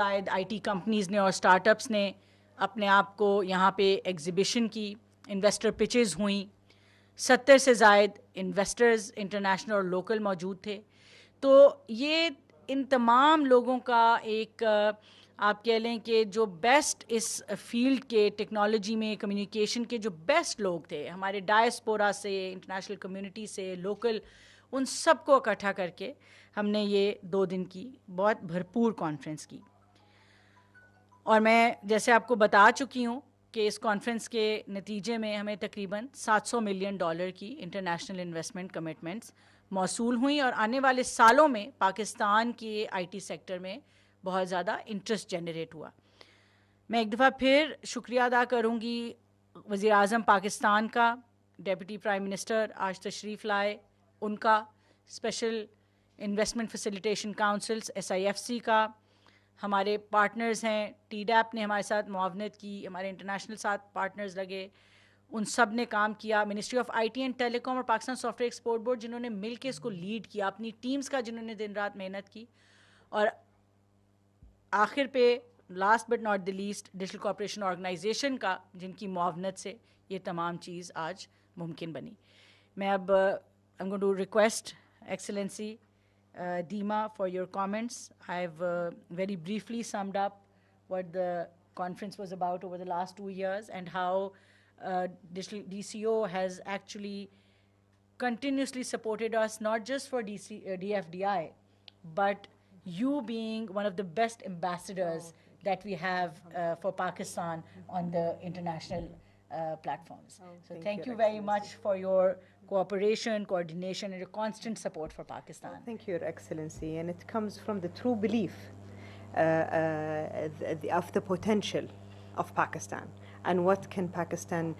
شاید I T companies نے اور اسٹارٹ اپس نے اپنے آپ کو یہاں پہ ایگزیبیشن کی، انویسٹر پچز ہوئیں، 70 سے زائد انویسٹرز انٹرنیشنل اور لوکل موجود تھے. تو یہ ان تمام لوگوں کا ایک آپ کہہ لیں کہ جو بیسٹ اس فیلڈ کے ٹیکنالوجی میں کمیونیکیشن کے جو بیسٹ لوگ تھے ہمارے ڈائسپورا سے، انٹرنیشنل کمیونٹی سے، لوکل، ان سب کو اکٹھا کر کے ہم نے یہ 2 دن کی بہت بھرپور کانفرنس کی. اور میں جیسے آپ کو بتا چکی ہوں کہ اس کانفرنس کے نتیجے میں ہمیں تقریباً $700 ملین کی انٹرنیشنل انویسٹمنٹ کمٹمنٹس موصول ہوئیں، اور آنے والے سالوں میں پاکستان کے آئی ٹی سیکٹر میں بہت زیادہ انٹرسٹ جنریٹ ہوا. میں ایک دفعہ پھر شکریہ ادا کروں گی وزیر اعظم پاکستان کا، ڈیپٹی پرائم منسٹر آج تشریف لائے ان کا، special investment facilitation councils SIFC کا، ہمارے پارٹنرز ہیں ٹی ڈیپ نے ہمارے ساتھ معاونت کی، ہمارے انٹرنیشنل ساتھ پارٹنرز لگے، ان سب نے کام کیا، ministry of IT and telecom اور Pakistan software export board جنہوں نے مل کے اس کو لیڈ کیا، اپنی ٹیمز کا جنہوں نے دن رات محنت کی، اور آخر پہ last but not the least digital cooperation organisation کا، جن کی معاونت سے یہ تمام چیز آج ممکن بنی. میں اب I'm going to request Excellency Dima for your comments. I've very briefly summed up what the conference was about over the last 2 years and how Digital DCO has actually continuously supported us, not just for DFDI, but you being one of the best ambassadors that we have for Pakistan on the international platforms. So thank you very much for your cooperation, coordination, and your constant support for Pakistan. Thank you, Your Excellency. And it comes from the true belief of the potential of Pakistan and what can Pakistan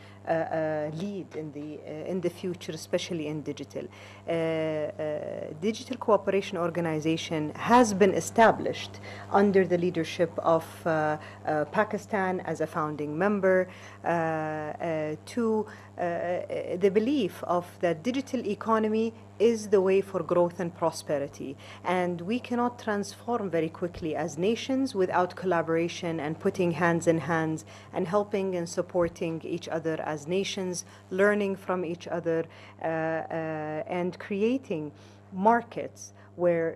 lead in the future, especially in digital. Digital Cooperation Organization has been established under the leadership of Pakistan as a founding member to the belief of the digital economy is the way for growth and prosperity. And we cannot transform very quickly as nations without collaboration and putting hands in hands and helping and supporting each other as nations, learning from each other, and creating markets where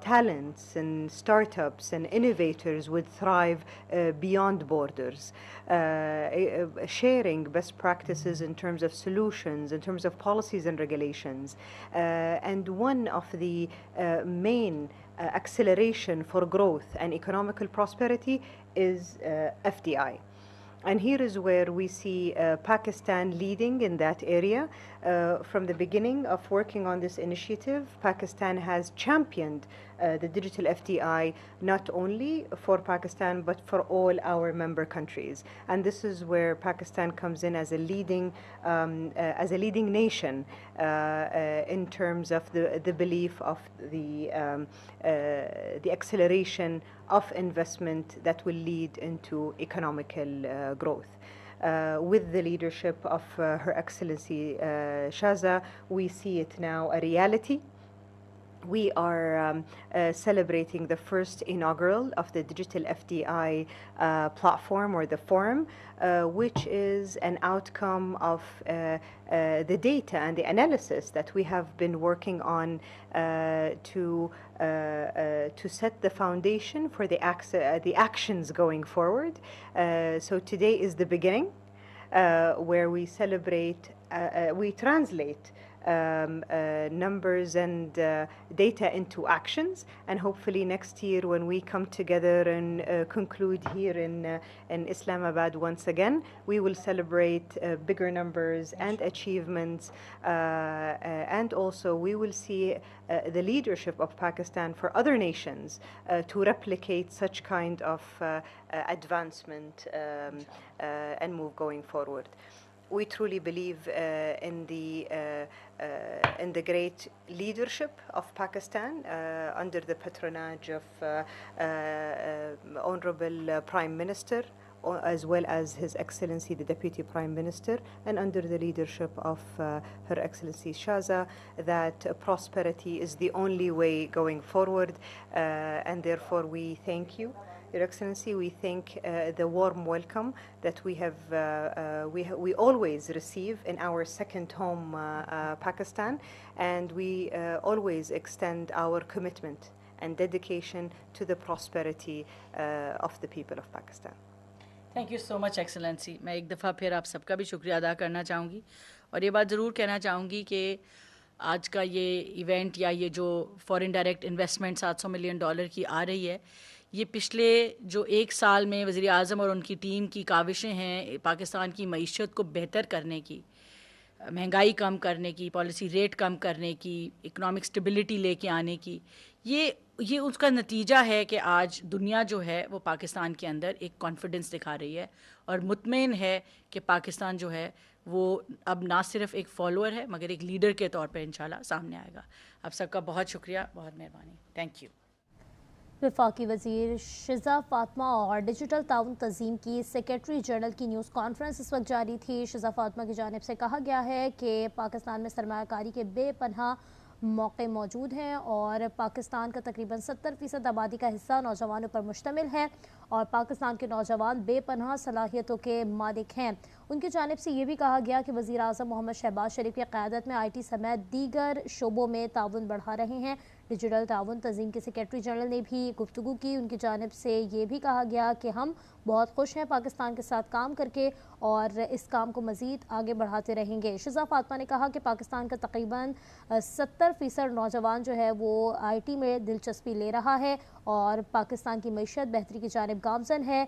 talents and startups and innovators would thrive beyond borders, sharing best practices in terms of solutions, in terms of policies and regulations. And one of the main acceleration for growth and economical prosperity is FDI. And here is where we see Pakistan leading in that area. From the beginning of working on this initiative, Pakistan has championed the digital FDI not only for Pakistan but for all our member countries. And this is where Pakistan comes in as a leading nation in terms of the belief of the acceleration of investment that will lead into economical growth. With the leadership of Her Excellency Shaza, we see it now a reality. We are celebrating the first inaugural of the Digital FDI platform or the forum, which is an outcome of the data and the analysis that we have been working on to set the foundation for the actions going forward. So today is the beginning, where we celebrate, we translate numbers and data into actions, and hopefully next year when we come together and conclude here in Islamabad once again, we will celebrate bigger numbers and achievements, and also we will see the leadership of Pakistan for other nations to replicate such kind of advancement and move going forward. We truly believe in the great leadership of Pakistan under the patronage of Honorable Prime Minister, as well as His Excellency the Deputy Prime Minister, and under the leadership of Her Excellency Shaza, that prosperity is the only way going forward, and therefore we thank you Your Excellency, we think the warm welcome that we always receive in our second home, Pakistan, and we always extend our commitment and dedication to the prosperity of the people of Pakistan. Thank you so much excellency. मैं एक दफ़ा फिर आप सबका भी शुक्रिया अदा करना चाहूँगी और ये बात ज़रूर कहना चाहूँगी कि आज का ये इवेंट या ये जो फॉरेन डायरेक्ट इन्वेस्टमेंट $700 मिलियन की आ रही है, ये पिछले जो एक साल में वज़ीर आज़म और उनकी टीम की काविशें हैं पाकिस्तान की मईशत को बेहतर करने की, महंगाई कम करने की, पॉलिसी रेट कम करने की, इकोनॉमिक स्टेबिलिटी लेके आने की, ये उसका नतीजा है कि आज दुनिया जो है वो पाकिस्तान के अंदर एक कॉन्फिडेंस दिखा रही है और मुतमईन है कि पाकिस्तान जो है वो अब ना सिर्फ एक फॉलोअर है मगर एक लीडर के तौर पर इंशाल्लाह सामने आएगा. आप सबका बहुत शुक्रिया, बहुत मेहरबानी. Thank you. वफाकी वज़ीर शिज़ा फातिमा और डिजिटल ताउन तंजीम की सेक्रेटरी जनरल की न्यूज़ कॉन्फ्रेंस इस वक्त जारी थी. शिज़ा फातिमा की जानिब से कहा गया है कि पाकिस्तान में सरमायाकारी के बेपनाह मौके मौजूद हैं और पाकिस्तान का तकरीबन 70% आबादी का हिस्सा नौजवानों पर मुश्तमिल है और पाकिस्तान के नौजवान बेपनाह सलाहियतों के मालिक हैं. उनकी जानिब से ये भी कहा गया कि वज़ीर आज़म मोहम्मद शहबाज शरीफ की क़यादत में IT समेत दीगर शोबों में ताउन बढ़ा रहे हैं. डिजिटल ताउन तंजीम के सेक्रेटरी जनरल ने भी गुफ्तगू की. उनकी जानिब से ये भी कहा गया कि हम बहुत खुश हैं पाकिस्तान के साथ काम करके और इस काम को मज़ीद आगे बढ़ाते रहेंगे. शिज़ा फातिमा ने कहा कि पाकिस्तान का तकरीबन 70% नौजवान जो है वो IT में दिलचस्पी ले रहा है और पाकिस्तान की मईशत बेहतरी की जानिब गामज़न है.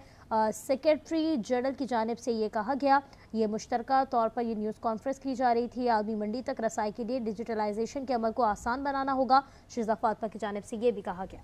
सेक्रेटरी जनरल की जानिब से ये कहा गया. ये मुश्तरका तौर पर ये न्यूज़ कॉन्फ्रेंस की जा रही थी. आलमी मंडी तक रसाई के लिए डिजिटलाइजेशन के अमल को आसान बनाना होगा. शिज़ा फातिमा की जानिब से ये भी कहा गया.